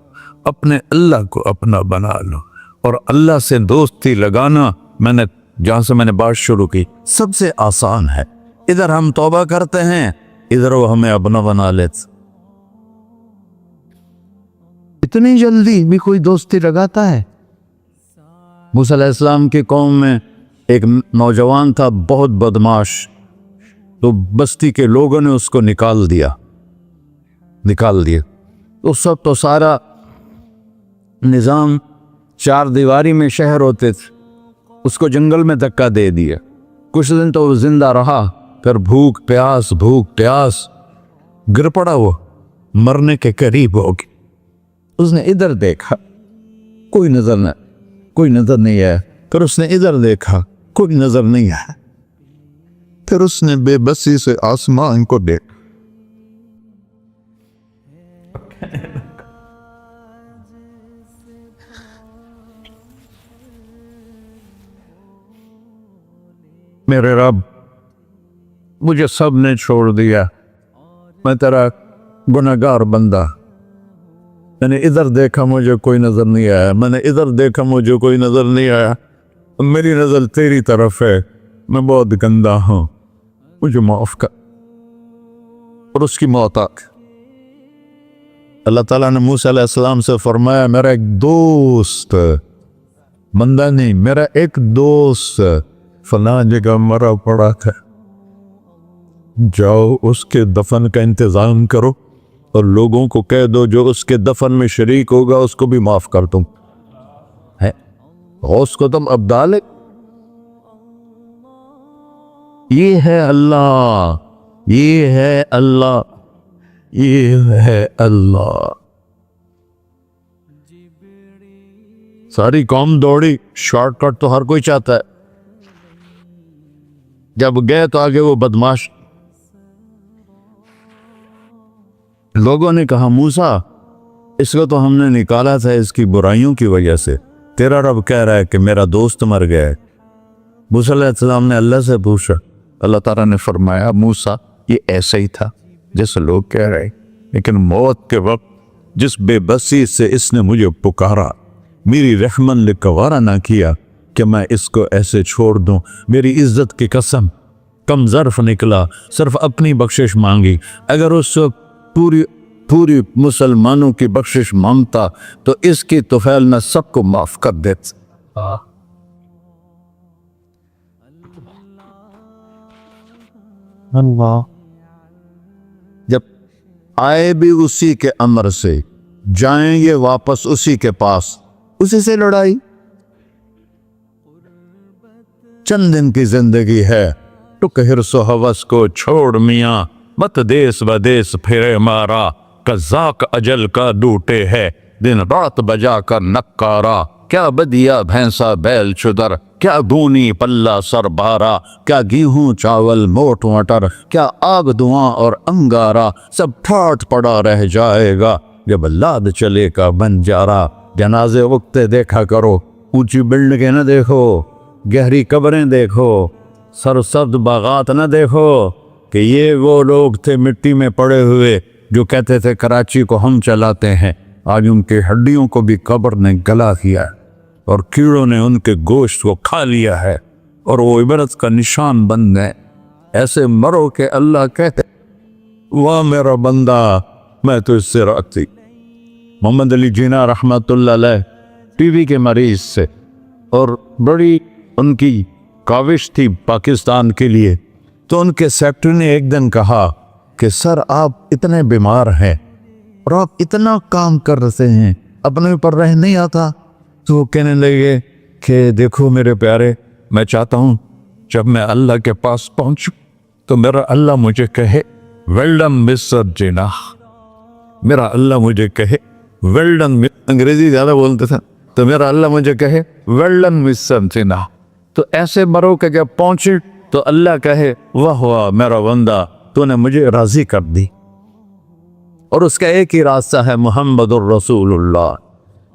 Speaker 1: اپنے اللہ کو اپنا بنا لو. اور اللہ سے دوستی لگانا، جہاں سے میں نے بات شروع کی، سب سے آسان ہے. ادھر ہم توبہ کرتے ہیں، ادھر وہ ہمیں اپنا بنا لیتے. اتنی جلدی بھی کوئی دوستی لگاتا ہے؟ موسیٰ علیہ السلام کی قوم میں ایک نوجوان تھا بہت بدماش، تو بستی کے لوگوں نے اس کو نکال دیا. اس وقت تو سارا نظام 4 دیواری میں شہر ہوتے تھے، اس کو جنگل میں دھکا دے دیا. کچھ دن تو وہ زندہ رہا، پھر بھوک پیاس گر پڑا، وہ مرنے کے قریب ہو گیا. اس نے ادھر دیکھا، کوئی نظر نہیں آیا. پھر اس نے ادھر دیکھا، کوئی نظر نہیں آیا.
Speaker 2: پھر اس نے بے بسی سے آسمان کو دیکھا.
Speaker 1: میرے رب، مجھے سب نے چھوڑ دیا، میں تیرا گناہگار بندہ. میں نے ادھر دیکھا مجھے کوئی نظر نہیں آیا، میں نے ادھر دیکھا مجھے کوئی نظر نہیں آیا. میری نظر تیری طرف ہے، میں بہت گندا ہوں، مجھے معاف کر. اور اس کی موت آ گئی. اللہ تعالیٰ نے موسیٰ علیہ السلام سے فرمایا میرا ایک دوست، بندہ نہیں، میرا ایک دوست فلاں جگہ مرا پڑا تھا، جاؤ اس کے دفن کا انتظام کرو اور لوگوں کو کہہ دو جو اس کے دفن میں شریک ہوگا اس کو بھی معاف کر دوں. غوث کو تم ابدال. یہ ہے اللہ، یہ ہے اللہ، یہ ہے اللہ. ساری قوم دوڑی، شارٹ کٹ تو ہر کوئی چاہتا ہے. جب گئے تو آگے وہ بدماش. لوگوں نے کہا موسیٰ اس کو تو ہم نے نکالا تھا اس کی برائیوں کی وجہ سے، تیرا رب کہہ رہا ہے کہ میرا دوست مر گیا ہے. موسیٰ علیہ السلام نے اللہ سے پوچھا، اللہ تعالیٰ نے فرمایا موسیٰ یہ ایسا ہی تھا جیسے لوگ کہہ رہے، لیکن موت کے وقت جس بے بسی سے اس نے مجھے پکارا، میری رحمن نے گوارا نہ کیا کہ میں اس کو ایسے چھوڑ دوں. میری عزت کی قسم، کم ظرف نکلا، صرف اپنی بخشش مانگی. اگر اس پوری مسلمانوں کی بخشش مانگتا تو اس کی طفیل نہ سب کو معاف کر دیتا. اللہ جب آئے بھی اسی کے امر سے، جائیں گے واپس اسی کے پاس، اسی سے لڑائی. چند دن کی زندگی ہے، ٹک حرص و ہوس کو چھوڑ میاں، مت دیس بدیس پھرے مارا. قزاق اجل کا ڈوٹے ہے، دن رات بجا کر نکارا. کیا بدیا بھینسا بیل چدر، کیا گونی پلہ سر بارا. کیا گیہوں چاول موٹ مٹر، کیا آگ دھواں اور انگارا. سب ٹھاٹ پڑا رہ جائے گا جب لاد چلے کا بنجارا. جنازے اگتے دیکھا کرو، اونچی بلڈنگیں نہ دیکھو، گہری قبریں دیکھو، سرسبز باغات نہ دیکھو کہ یہ وہ لوگ تھے مٹی میں پڑے ہوئے جو کہتے تھے کراچی کو ہم چلاتے ہیں.
Speaker 2: آج ان کے ہڈیوں کو بھی قبر نے گلا دیا ہے اور کیڑوں نے ان کے گوشت کو کھا لیا ہے اور وہ عبرت کا نشان بن گئے۔ ایسے مرو کہ اللہ کہتے واہ میرا بندہ میں تو اس سے راضی۔ محمد علی جناح رحمۃ اللہ علیہ ٹی وی کے مریض سے، اور بڑی ان کی کاوش تھی پاکستان کے لیے، تو ان کے سیکٹری نے ایک دن کہا کہ سر آپ اتنے بیمار ہیں اور آپ اتنا کام کر رہے ہیں، اپنے اوپر رہ نہیں آتا؟ تو وہ کہنے لگے کہ دیکھو میرے پیارے، میں چاہتا ہوں جب میں اللہ کے پاس پہنچوں تو میرا اللہ مجھے کہے ویل ڈن مسٹر جناح، میرا اللہ مجھے کہے ویل ڈن، انگریزی زیادہ بولتے تھے، تو میرا اللہ مجھے کہے ویل ڈن مسٹر جناح۔ تو ایسے مرو کہ جب پہنچے تو اللہ کہے واہ واہ میرا بندہ تو نے مجھے راضی کر دی۔ اور اس کا ایک ہی راستہ ہے محمد الرسول اللہ۔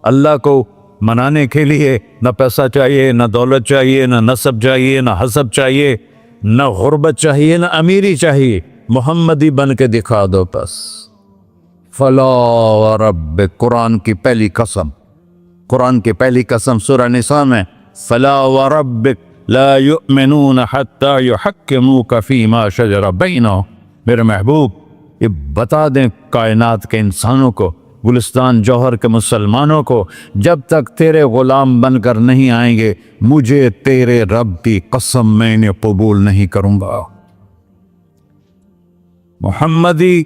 Speaker 2: اللہ کو منانے کے لیے نہ پیسہ چاہیے، نہ دولت چاہیے، نہ نسب چاہیے، نہ حسب چاہیے، نہ غربت چاہیے، نہ امیری چاہیے، محمدی بن کے دکھا دو بس۔ فلا وربک، قرآن کی پہلی قسم، قرآن کی پہلی قسم سورہ نساء میں، فلا وربک لا یؤمنون حتی یحکموک فیما شجر بینہم، میرے محبوب یہ بتا دیں کائنات کے انسانوں کو، گلستان جوہر کے مسلمانوں کو، جب تک تیرے غلام بن کر نہیں آئیں گے مجھے تیرے رب کی قسم میں انہیں قبول نہیں کروں گا۔ محمدی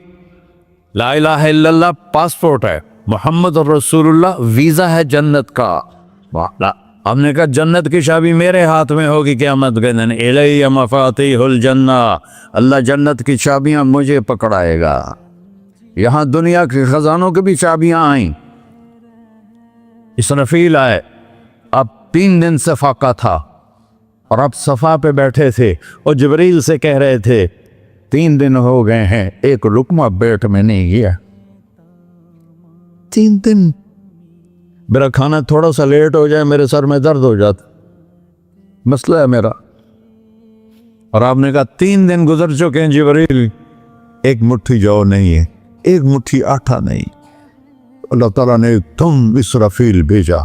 Speaker 2: لا الہ الا اللہ پاسپورٹ ہے، محمد رسول اللہ ویزا ہے جنت کا۔ ہم نے کہا جنت کی چابی میرے ہاتھ میں ہوگی قیامت کے دن، الی مفاتیح الجنہ، اللہ جنت کی چابیاں مجھے پکڑائے گا۔ یہاں دنیا کے خزانوں کی بھی چابیاں آئیں۔ اسرافیل آئے، اب 3 دن سے فاقہ تھا اور اب صفا پہ بیٹھے تھے اور جبریل سے کہہ رہے تھے 3 دن ہو گئے ہیں ایک لقمہ پیٹ میں نہیں گیا، 3 دن میرا کھانا تھوڑا سا لیٹ ہو جائے میرے سر میں درد ہو جاتا، مسئلہ ہے میرا۔ اور آپ نے کہا 3 دن گزر چکے ہیں جبریل، ایک مٹھی جو نہیں ہے، ایک مٹھی آٹا نہیں۔ اللہ تعالیٰ نے تم اسرافیل بھیجا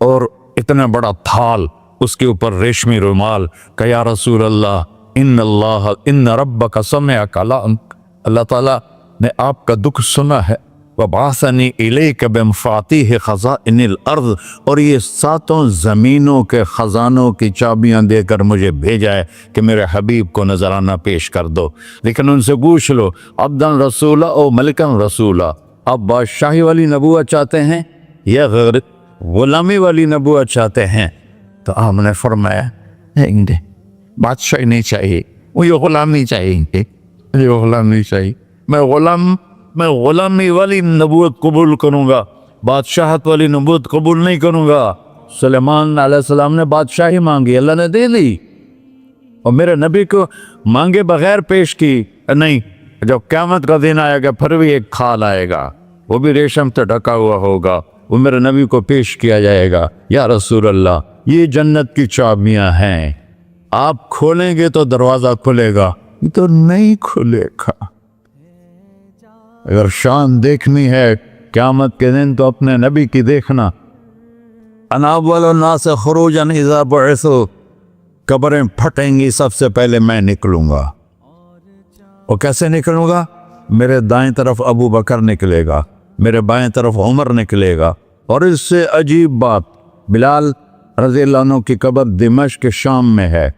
Speaker 2: اور اتنا بڑا تھال، اس کے اوپر ریشمی رومال، کہ یا رسول اللہ ان ربک سمع کلامک، اللہ تعالیٰ نے آپ کا دکھ سنا ہے، وَبَعَثَنِي إِلَيْكَ بِمَفَاتِيحِ خَزَائِنِ الْأَرْضِ، اور یہ 7 زمینوں کے خزانوں کی چابیاں دے کر مجھے بھیجا ہے کہ میرے حبیب کو نذرانہ پیش کر دو۔ لیکن ان سے پوچھ لو عبدًا رسولہ او ملکن رسولہ، آپ بادشاہی والی نبوت چاہتے ہیں یا غیر غلامی والی نبوت چاہتے ہیں؟ تو آپ نے فرمایا نہیں، بادشاہی نہیں چاہیے، مجھے غلامی چاہیے، مجھے غلامی چاہیے، میں غلامی والی نبوت قبول کروں گا، بادشاہت والی نبوت قبول نہیں کروں گا۔ سلیمان علیہ السلام نے بادشاہی مانگی، اللہ نے دے دی، اور میرے نبی کو مانگے بغیر پیش کی نہیں۔ جب قیامت کا دن آئے گا پھر بھی ایک کھال آئے گا، وہ بھی ریشم سے ڈھکا ہوا ہوگا، وہ میرے نبی کو پیش کیا جائے گا، یا رسول اللہ یہ جنت کی چابیاں ہیں، آپ کھولیں گے تو دروازہ کھلے گا، یہ تو نہیں کھلے گا۔ اگر شان دیکھنی ہے قیامت کے دن تو اپنے نبی کی دیکھنا۔ انا اول الناس خروجا اذا بعثوا، قبریں پھٹیں گی سب سے پہلے میں نکلوں گا، اور کیسے نکلوں گا؟ میرے دائیں طرف ابو بکر نکلے گا، میرے بائیں طرف عمر نکلے گا، اور اس سے عجیب بات، بلال رضی اللہ عنہ کی قبر دمشق کے شام میں ہے،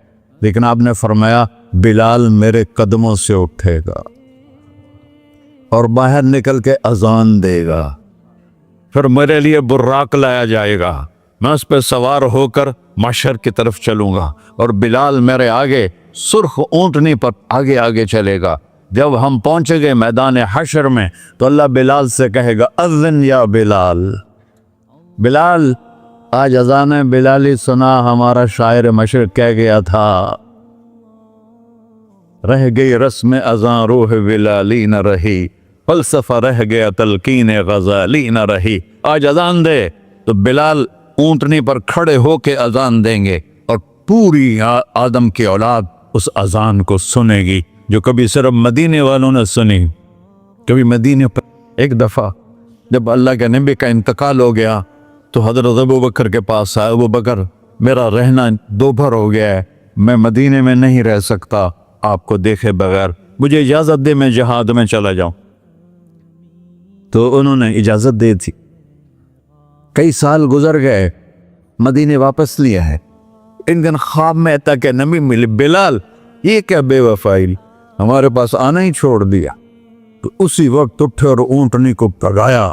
Speaker 2: لیکن آپ نے فرمایا بلال میرے قدموں سے اٹھے گا اور باہر نکل کے اذان دے گا، پھر میرے لیے براق لایا جائے گا، میں اس پہ سوار ہو کر محشر کی طرف چلوں گا، اور بلال میرے آگے سرخ اونٹنی پر آگے آگے چلے گا۔ جب ہم پہنچے گے میدان حشر میں تو اللہ بلال سے کہے گا اذن یا بلال، بلال آج اذان بلالی سنا، ہمارا شاعر مشرق کہہ گیا تھا، رہ گئی رسم اذان روح بلالی نہ رہی، فلسفہ رہ گیا تلقین غزالی نہ رہی۔ آج اذان دے تو بلال اونٹنی پر کھڑے ہو کے اذان دیں گے، اور پوری آدم کی اولاد اس اذان کو سنے گی جو کبھی صرف مدینے والوں نے سنی۔ کبھی مدینے پر ایک دفعہ جب اللہ کے نبی کا انتقال ہو گیا تو حضرت ابو بکر کے پاس آیا، ابو بکر میرا رہنا دوپہر ہو گیا ہے، میں مدینے میں نہیں رہ سکتا آپ کو دیکھے بغیر، مجھے اجازت دے میں جہاد میں چلا جاؤں۔ تو انہوں نے اجازت دے تھی۔ کئی سال گزر گئے، مدینے واپس لیا ہے۔ ایک دن خواب میں تک نبی ملے، بلال یہ کیا بے وفائی، ہمارے پاس آنا ہی چھوڑ دیا۔ تو اسی وقت اٹھے اور اونٹنی کو پگایا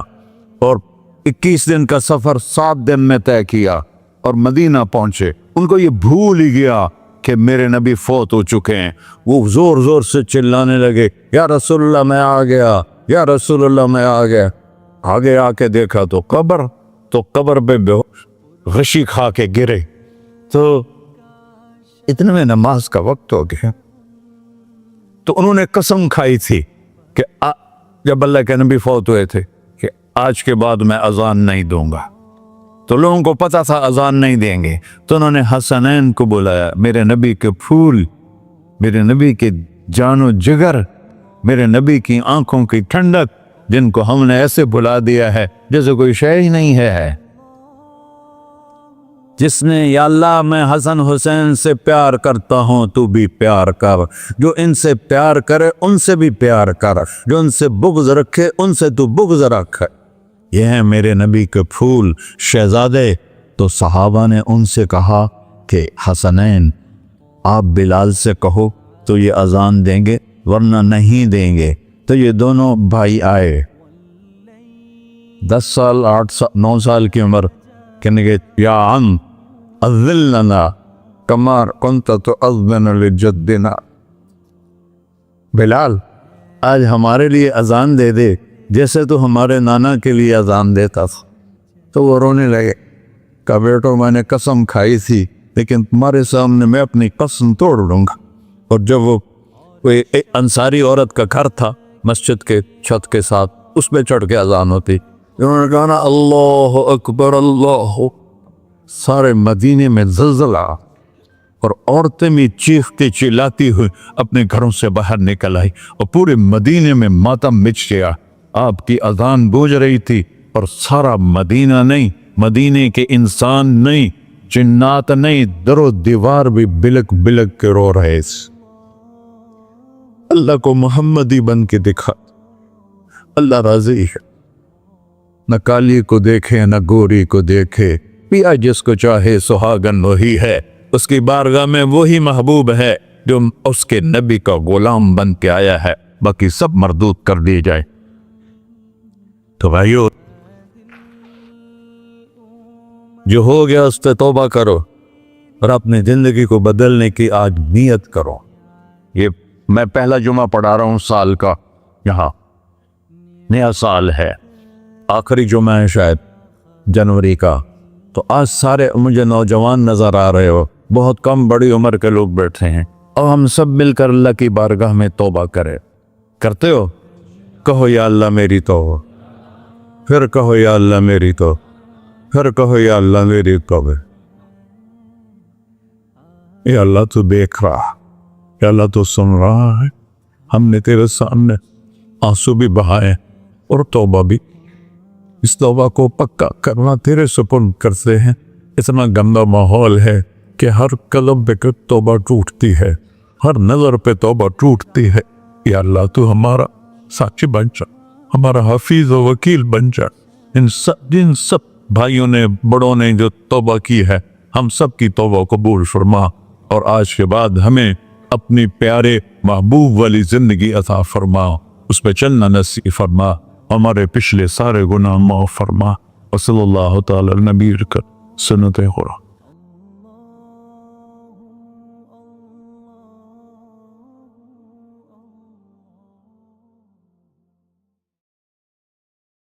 Speaker 2: اور 21 دن کا سفر 7 دن میں طے کیا اور مدینہ پہنچے۔ ان کو یہ بھول ہی گیا کہ میرے نبی فوت ہو چکے ہیں۔ وہ زور زور سے چلانے لگے، یا رسول اللہ میں آ گیا، یا رسول اللہ میں آ گیا۔ آگے آ کے دیکھا تو قبر پہ غشی کھا کے گرے۔ تو اتنے میں نماز کا وقت ہو گیا۔ تو انہوں نے قسم کھائی تھی کہ جب اللہ کے نبی فوت ہوئے تھے کہ آج کے بعد میں اذان نہیں دوں گا۔ تو لوگوں کو پتا تھا اذان نہیں دیں گے، تو انہوں نے حسنین کو بلایا، میرے نبی کے پھول، میرے نبی کے جان و جگر، میرے نبی کی آنکھوں کی ٹھنڈک، جن کو ہم نے ایسے بلا دیا ہے جیسے کوئی شے ہی نہیں ہے۔ جس نے یا اللہ میں حسن حسین سے پیار کرتا ہوں تو بھی پیار کر، جو ان سے پیار کرے ان سے بھی پیار کر، جو ان سے بغض رکھے ان سے تو بغض رکھ۔ یہ ہیں میرے نبی کے پھول شہزادے۔ تو صحابہ نے ان سے کہا کہ حسنین آپ بلال سے کہو تو یہ اذان دیں گے، ورنہ نہیں دیں گے۔ تو یہ دونوں بھائی آئے، 10 سال 8 سال 9 سال کی عمر، کہنے گے یا عم اذن لنا کما کنت تؤذن لجدنا، بلال آج ہمارے لیے اذان دے دے جیسے تو ہمارے نانا کے لیے اذان دیتا تھا۔ تو وہ رونے لگے، کہا بیٹو میں نے قسم کھائی تھی لیکن تمہارے سامنے میں اپنی قسم توڑ لوں گا۔ اور جب وہ کوئی انصاری عورت کا گھر تھا مسجد کے چھت کے ساتھ، اس پہ چڑھ کے اذان ہوتی، انہوں نے کہا نا اللہ اکبر اللہ، سارے مدینے میں زلزلہ، اور عورتیں بھی چیختی چلاتی ہوئی اپنے گھروں سے باہر نکل آئی، اور پورے مدینے میں ماتم مچ گیا۔ آپ کی اذان گونج رہی تھی اور سارا مدینہ نہیں، مدینے کے انسان نہیں، جنات نہیں، در و دیوار بھی بلک بلک کے رو رہے۔ اللہ کو محمدی بن کے دکھا، اللہ راضی ہے، نہ کالی کو دیکھے نہ گوری کو دیکھے، پیا جس کو چاہے سہاگن وہی ہے، اس کی بارگاہ میں وہی محبوب ہے جو اس کے نبی کا غلام بن کے آیا ہے، باقی سب مردود کر دی جائے۔ تو بھائیو جو ہو گیا اس سے توبہ کرو اور اپنی زندگی کو بدلنے کی آج نیت کرو۔ یہ میں پہلا جمعہ پڑھا رہا ہوں سال کا، یہاں نیا سال ہے، آخری جمعہ ہے شاید جنوری کا۔ تو آج سارے مجھے نوجوان نظر آ رہے ہو، بہت کم بڑی عمر کے لوگ بیٹھے ہیں، اور ہم سب مل کر اللہ کی بارگاہ میں توبہ کرتے ہو؟ کہو یا اللہ میری توبہ، پھر کہو یا اللہ میری توبہ، پھر کہو یا اللہ میری توبہ۔ یا اللہ تو دیکھ رہا، یا اللہ تو سن رہا ہے، ہم نے تیرے سامنے آنسو بھی بہائے اور توبہ بھی، اس توبہ کو پکا کرنا تیرے سپرد کرتے ہیں۔ اتنا گندا ماحول ہے کہ ہر قلب پہ توبہ ٹوٹتی ہے، ہر نظر پہ توبہ ٹوٹتی ہے۔ یا اللہ تو ہمارا ساتھی بن جا، ہمارا حفیظ و وکیل بن جا۔ جن سب بھائیوں نے بڑوں نے جو توبہ کی ہے، ہم سب کی توبہ قبول فرما، اور آج کے بعد ہمیں اپنی پیارے محبوب والی زندگی عطا فرما، اس پہ چلنا نصیب فرما، ہمارے پچھلے سارے گناہ معاف فرما۔ وصلی اللہ تعالی نبی کر سنت خورا۔